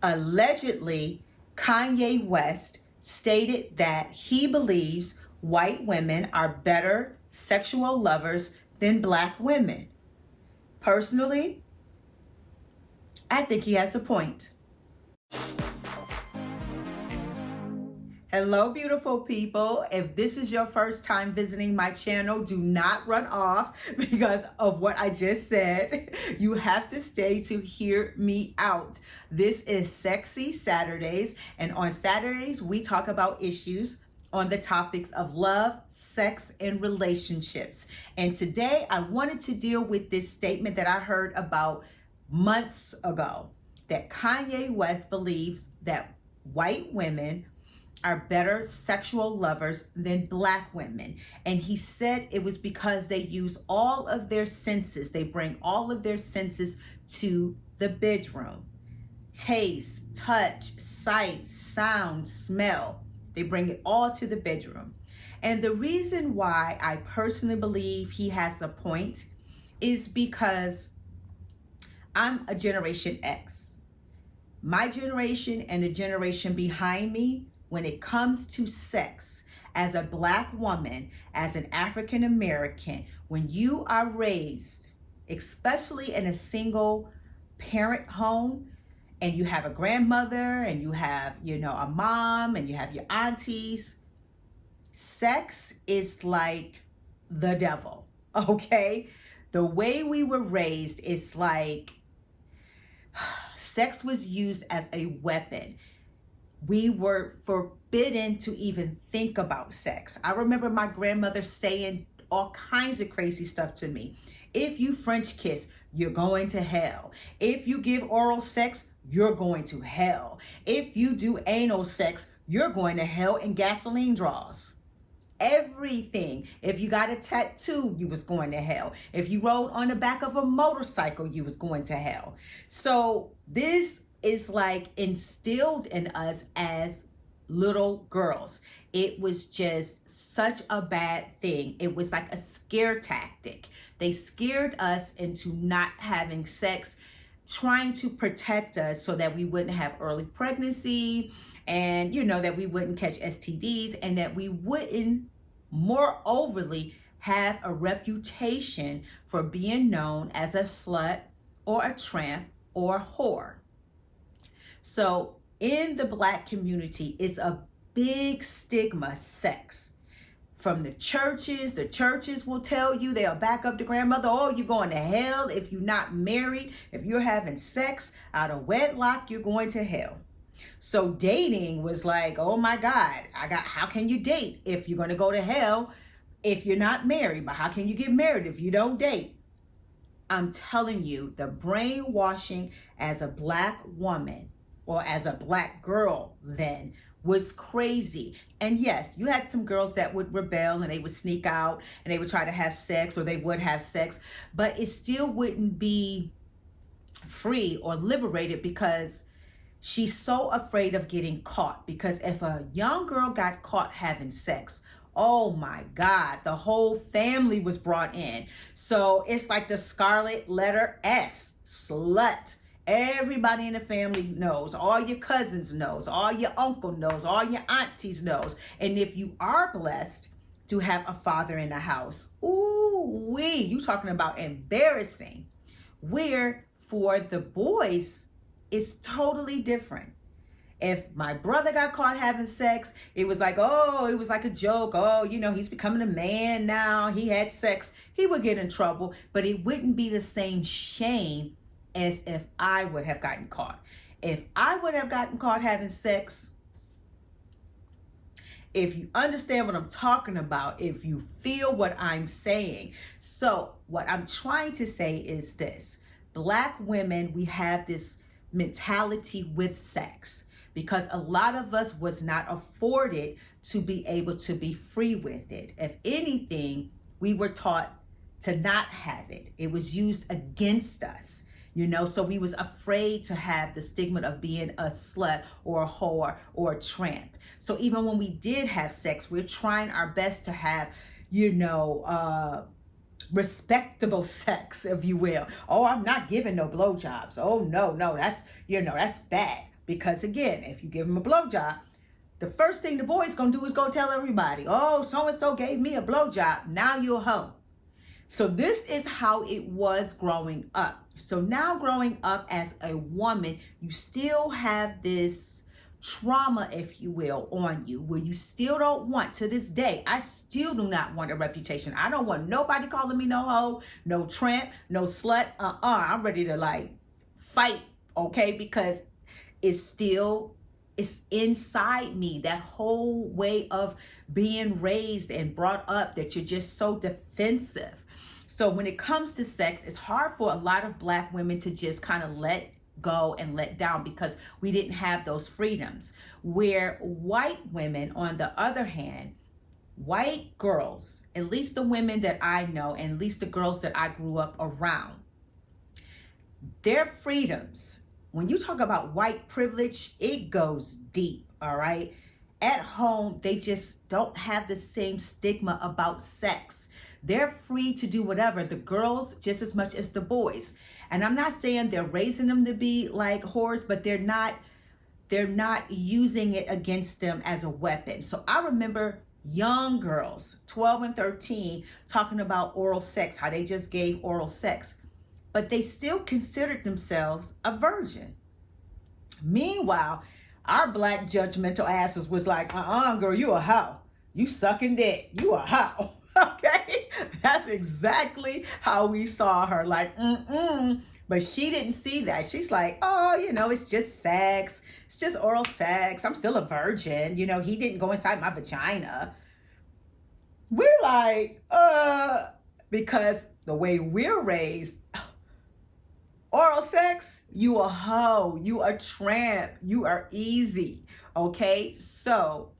Allegedly, Kanye West stated that he believes white women are better sexual lovers than black women. Personally, I think he has a point. Hello, beautiful people. If this is your first time visiting my channel, do not run off because of what I just said. You have to stay to hear me out. This is Sexy Saturdays, and on Saturdays, we talk about issues on the topics of love, sex, and relationships. And today, I wanted to deal with this statement that I heard about months ago, that Kanye West believes that white women are better sexual lovers than black women. And he said it was because they use all of their senses. They bring all of their senses to the bedroom. Taste, touch, sight, sound, smell. They bring it all to the bedroom. And the reason why I personally believe he has a point is because I'm a Generation X. My generation and the generation behind me, when it comes to sex, as a black woman, as an African American, when you are raised, especially in a single parent home, and you have a grandmother and you have, a mom and you have your aunties, sex is like the devil, okay? The way we were raised, it's like sex was used as a weapon. We were forbidden to even think about sex. I remember my grandmother saying all kinds of crazy stuff to me. If you French kiss, you're going to hell. If you give oral sex, you're going to hell. If you do anal sex, you're going to hell in gasoline draws. Everything. If you got a tattoo, you was going to hell. If you rode on the back of a motorcycle, you was going to hell. So this is like instilled in us as little girls. It was just such a bad thing. It was like a scare tactic. They scared us into not having sex, trying to protect us so that we wouldn't have early pregnancy and, that we wouldn't catch STDs and that we wouldn't more overly have a reputation for being known as a slut or a tramp or a whore. So in the black community, it's a big stigma, sex. From the churches will tell you, they'll back up the grandmother, oh, you're going to hell if you're not married. If you're having sex out of wedlock, you're going to hell. So dating was like, oh my God, how can you date if you're going to go to hell if you're not married? But how can you get married if you don't date? I'm telling you, the brainwashing as a black woman or as a black girl then was crazy. And yes, you had some girls that would rebel and they would sneak out and they would try to have sex, or they would have sex, but it still wouldn't be free or liberated because she's so afraid of getting caught. Because if a young girl got caught having sex, oh my God, the whole family was brought in. So it's like the scarlet letter S, slut. Everybody in the family knows, all your cousins knows, all your uncle knows, all your aunties knows. And if you are blessed to have a father in the house, you talking about embarrassing. Where for the boys, it's totally different. If my brother got caught having sex, it was like, it was like a joke. Oh, he's becoming a man now. He had sex. He would get in trouble, but it wouldn't be the same shame as if I would have gotten caught. If I would have gotten caught having sex, if you understand what I'm talking about, if you feel what I'm saying. So what I'm trying to say is this: black women, we have this mentality with sex because a lot of us was not afforded to be able to be free with it. If anything, we were taught to not have it. It was used against us. So we was afraid to have the stigma of being a slut or a whore or a tramp. So even when we did have sex, we're trying our best to have, respectable sex, if you will. Oh, I'm not giving no blowjobs. Oh, no, that's, that's bad. Because again, if you give them a blowjob, the first thing the boy's gonna do is go tell everybody, oh, so-and-so gave me a blowjob. Now you're a hoe. So this is how it was growing up. So now growing up as a woman, you still have this trauma, if you will, on you, where you still don't want, to this day, I still do not want a reputation. I don't want nobody calling me no hoe, no tramp, no slut. I'm ready to like fight, okay? Because it's inside me, that whole way of being raised and brought up, that you're just so defensive. So when it comes to sex, it's hard for a lot of Black women to just kind of let go and let down, because we didn't have those freedoms. Where white women, on the other hand, white girls, at least the women that I know, and at least the girls that I grew up around, their freedoms, when you talk about white privilege, it goes deep, all right? At home, they just don't have the same stigma about sex. They're free to do whatever, the girls just as much as the boys. And I'm not saying they're raising them to be like whores, but they're not using it against them as a weapon. So I remember young girls, 12 and 13, talking about oral sex, how they just gave oral sex, but they still considered themselves a virgin. Meanwhile, our Black judgmental asses was like, girl, you a hoe. You sucking dick. You a hoe. Okay? That's exactly how we saw her. Like, But she didn't see that. She's like, oh, it's just sex. It's just oral sex. I'm still a virgin. He didn't go inside my vagina. We're like, because the way we're raised, oral sex, you a hoe, you a tramp, you are easy, okay? So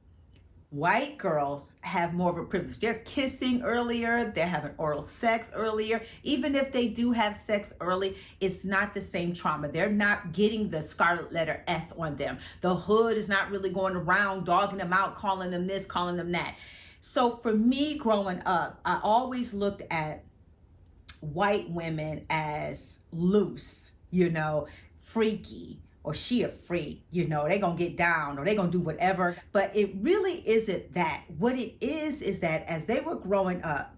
white girls have more of a privilege. They're kissing earlier, they're having oral sex earlier. Even if they do have sex early, it's not the same trauma. They're not getting the scarlet letter S on them. The hood is not really going around dogging them out, calling them this, calling them that. So for me growing up, I always looked at white women as loose, freaky, or she a freak, they gonna get down, or they gonna do whatever. But it really isn't that. What it is that as they were growing up,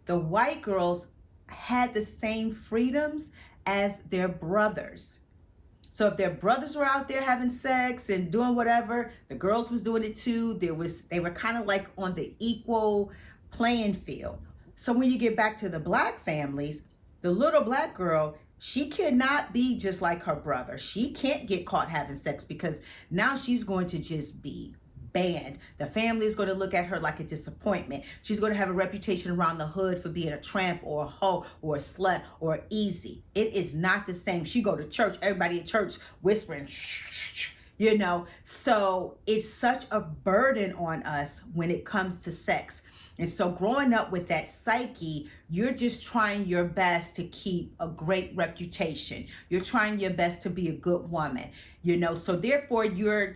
the white girls had the same freedoms as their brothers. So if their brothers were out there having sex and doing whatever, the girls was doing it too. They were kind of like on the equal playing field. So when you get back to the Black families, the little Black girl, she cannot be just like her brother. She can't get caught having sex, because now she's going to just be banned. The family is going to look at her like a disappointment. She's going to have a reputation around the hood for being a tramp or a hoe or a slut or easy. It is not the same. She go to church, everybody at church whispering, So it's such a burden on us when it comes to sex. And so growing up with that psyche, you're just trying your best to keep a great reputation. You're trying your best to be a good woman, so therefore you're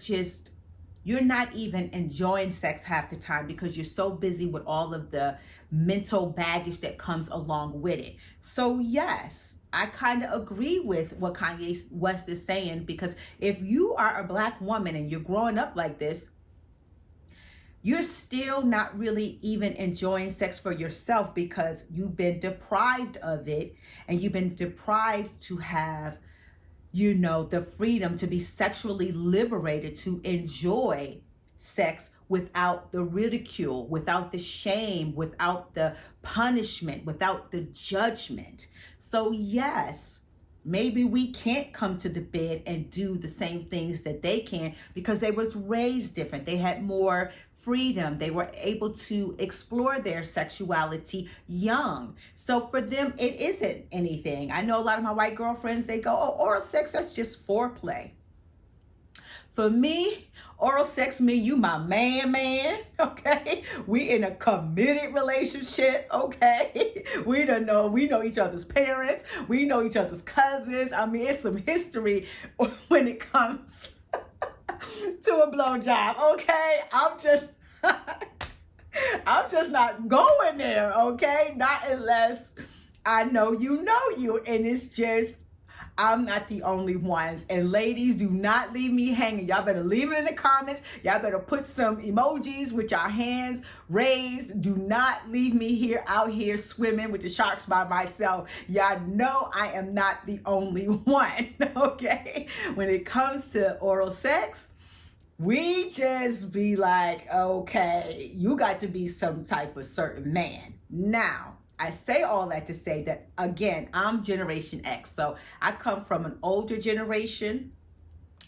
not even enjoying sex half the time, because you're so busy with all of the mental baggage that comes along with it. So yes, I kind of agree with what Kanye West is saying, because if you are a Black woman and you're growing up like this, you're still not really even enjoying sex for yourself, because you've been deprived of it, and you've been deprived to have, the freedom to be sexually liberated, to enjoy sex without the ridicule, without the shame, without the punishment, without the judgment. So yes, maybe we can't come to the bed and do the same things that they can, because they was raised different. They had more freedom. They were able to explore their sexuality young. So for them, it isn't anything. I know a lot of my white girlfriends, they go, oh, oral sex, that's just foreplay. For me, oral sex mean you my man, okay? We in a committed relationship, okay? We know each other's parents. We know each other's cousins. I mean, it's some history when it comes to a blowjob, okay? I'm just not going there, okay? Not unless I know you, and it's just, I'm not the only ones. And ladies, do not leave me hanging. Y'all better leave it in the comments. Y'all better put some emojis with your hands raised. Do not leave me here out here swimming with the sharks by myself. Y'all know I am not the only one, okay? When it comes to oral sex, we just be like, okay, you got to be some type of certain man. Now, I say all that to say that, again, I'm Generation X. So I come from an older generation.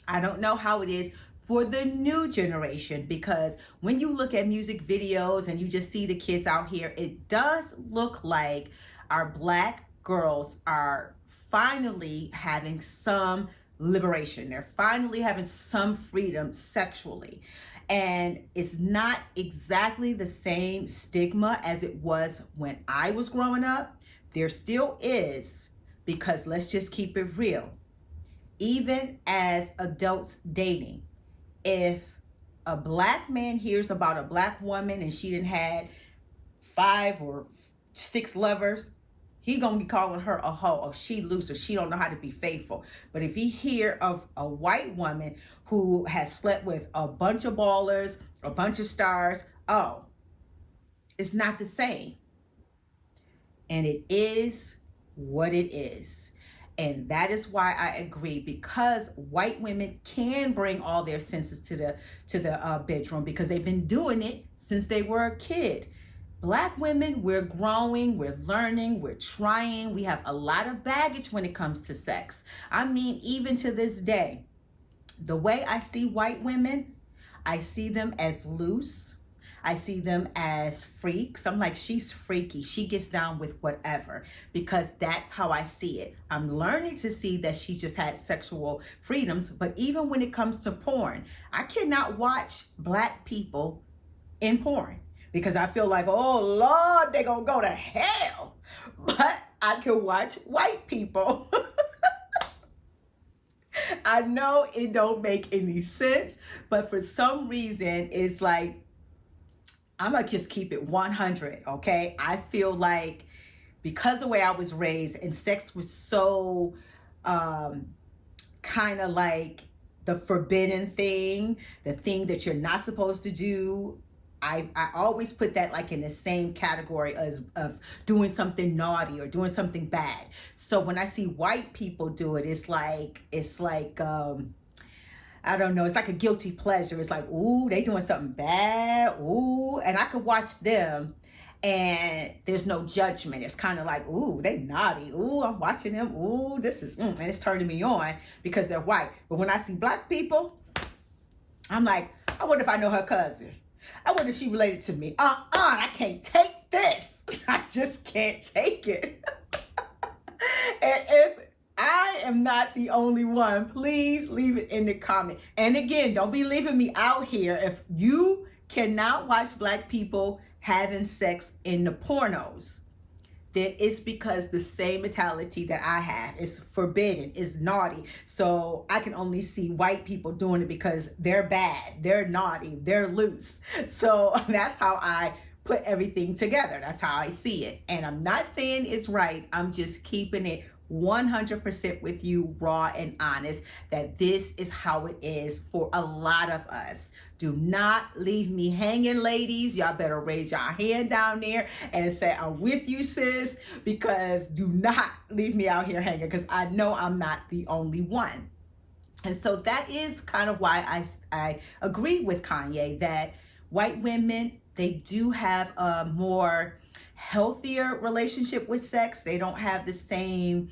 I don't know how it is for the new generation, because when you look at music videos and you just see the kids out here, it does look like our Black girls are finally having some liberation. They're finally having some freedom sexually. And it's not exactly the same stigma as it was when I was growing up. There still is, because let's just keep it real. Even as adults dating, if a Black man hears about a Black woman and she done had 5 or 6 lovers, he gonna be calling her a hoe, or she loose, or she don't know how to be faithful. But if he hear of a white woman who has slept with a bunch of ballers, a bunch of stars, oh, it's not the same. And it is what it is. And that is why I agree, because white women can bring all their senses to the bedroom, because they've been doing it since they were a kid. Black women, we're growing, we're learning, we're trying. We have a lot of baggage when it comes to sex. I mean, even to this day, the way I see white women, I see them as loose. I see them as freaks. I'm like, she's freaky. She gets down with whatever, because that's how I see it. I'm learning to see that she just had sexual freedoms. But even when it comes to porn, I cannot watch Black people in porn, because I feel like, oh Lord, they're gonna go to hell. But I can watch white people. I know it don't make any sense, but for some reason, it's like, I'm gonna just keep it 100, okay? I feel like, because the way I was raised, and sex was so kind of like the forbidden thing, the thing that you're not supposed to do. I always put that like in the same category as of doing something naughty or doing something bad. So when I see white people do it, it's like I don't know, it's like a guilty pleasure. It's like, ooh, they doing something bad, ooh, and I could watch them and there's no judgment. It's kind of like, ooh, they naughty, ooh, I'm watching them, ooh, this is, and it's turning me on because they're white. But when I see Black people, I'm like, I wonder if I know her cousin. I wonder if she related to me. I can't take this. I just can't take it. And if I am not the only one, please leave it in the comment. And again, don't be leaving me out here. If you cannot watch Black people having sex in the pornos, then it's because the same mentality that I have is forbidden, is naughty. So I can only see white people doing it because they're bad, they're naughty, they're loose. So that's how I put everything together. That's how I see it. And I'm not saying it's right. I'm just keeping it 100% with you, raw and honest, that this is how it is for a lot of us. Do not leave me hanging, ladies. Y'all better raise your hand down there and say, I'm with you, sis, because do not leave me out here hanging, because I know I'm not the only one. And so that is kind of why I agree with Kanye that white women, they do have a more healthier relationship with sex. They don't have the same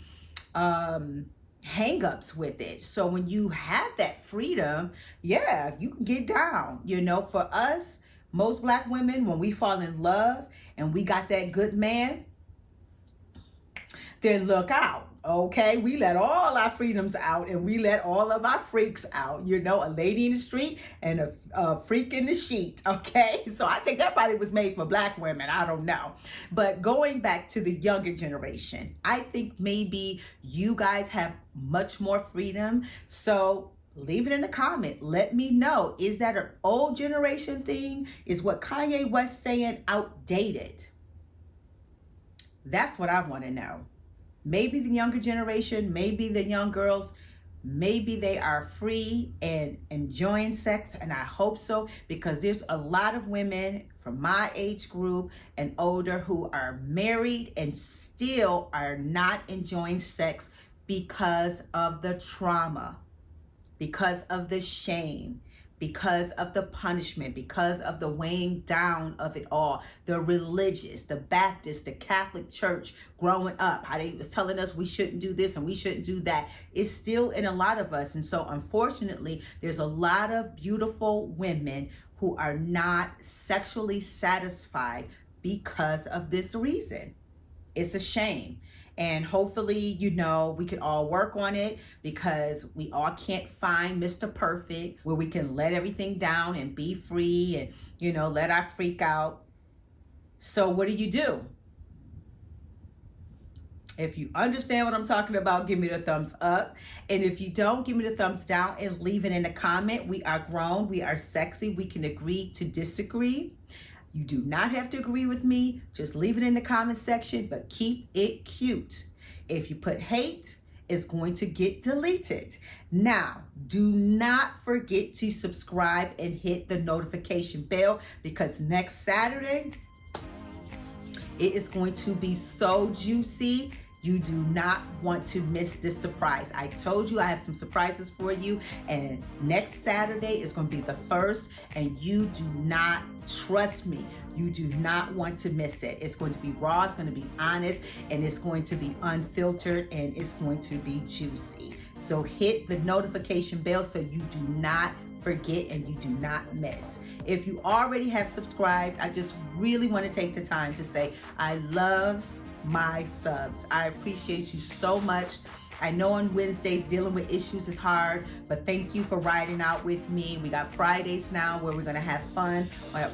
hang-ups with it. So when you have that freedom, yeah, you can get down. You know, for us, most Black women, when we fall in love and we got that good man, then look out. Okay, we let all our freedoms out and we let all of our freaks out. You know, a lady in the street and a freak in the sheet. Okay, so I think that probably was made for Black women. I don't know. But going back to the younger generation, I think maybe you guys have much more freedom. So leave it in the comment. Let me know. Is that an old generation thing? Is what Kanye West saying outdated? That's what I want to know. maybe the younger generation, maybe the young girls, maybe they are free and enjoying sex, and I hope so, because there's a lot of women from my age group and older who are married and still are not enjoying sex because of the trauma, because of the shame, because of the punishment, because of the weighing down of it all. The religious, the Baptist, the Catholic Church growing up, how they was telling us we shouldn't do this and we shouldn't do that, is still in a lot of us. And so unfortunately, there's a lot of beautiful women who are not sexually satisfied because of this reason. It's a shame. And hopefully, you know, we can all work on it, because we all can't find Mr. Perfect where we can let everything down and be free and, you know, let our freak out. So what do? If you understand what I'm talking about, give me the thumbs up. And if you don't, give me the thumbs down and leave it in the comment. We are grown. We are sexy. We can agree to disagree. You do not have to agree with me. Just leave it in the comment section, but keep it cute. If you put hate, it's going to get deleted. Now, do not forget to subscribe and hit the notification bell, because next Saturday, it is going to be so juicy. You do not want to miss this surprise. I told you I have some surprises for you, and next Saturday is going to be the first, and you do not, trust me, you do not want to miss it. It's going to be raw, it's going to be honest, and it's going to be unfiltered, and it's going to be juicy. So hit the notification bell so you do not forget and you do not miss. If you already have subscribed, I just really want to take the time to say I loves my subs. I appreciate you so much. I know on Wednesdays dealing with issues is hard, but thank you for riding out with me. We got Fridays now where we're gonna have fun,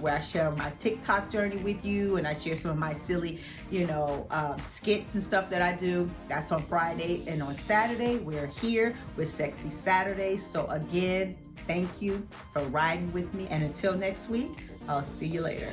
where I share my TikTok journey with you, and I share some of my silly, you know, skits and stuff that I do. That's on Friday. And on Saturday, we're here with Sexy Saturdays. So again, thank you for riding with me. And until next week, I'll see you later.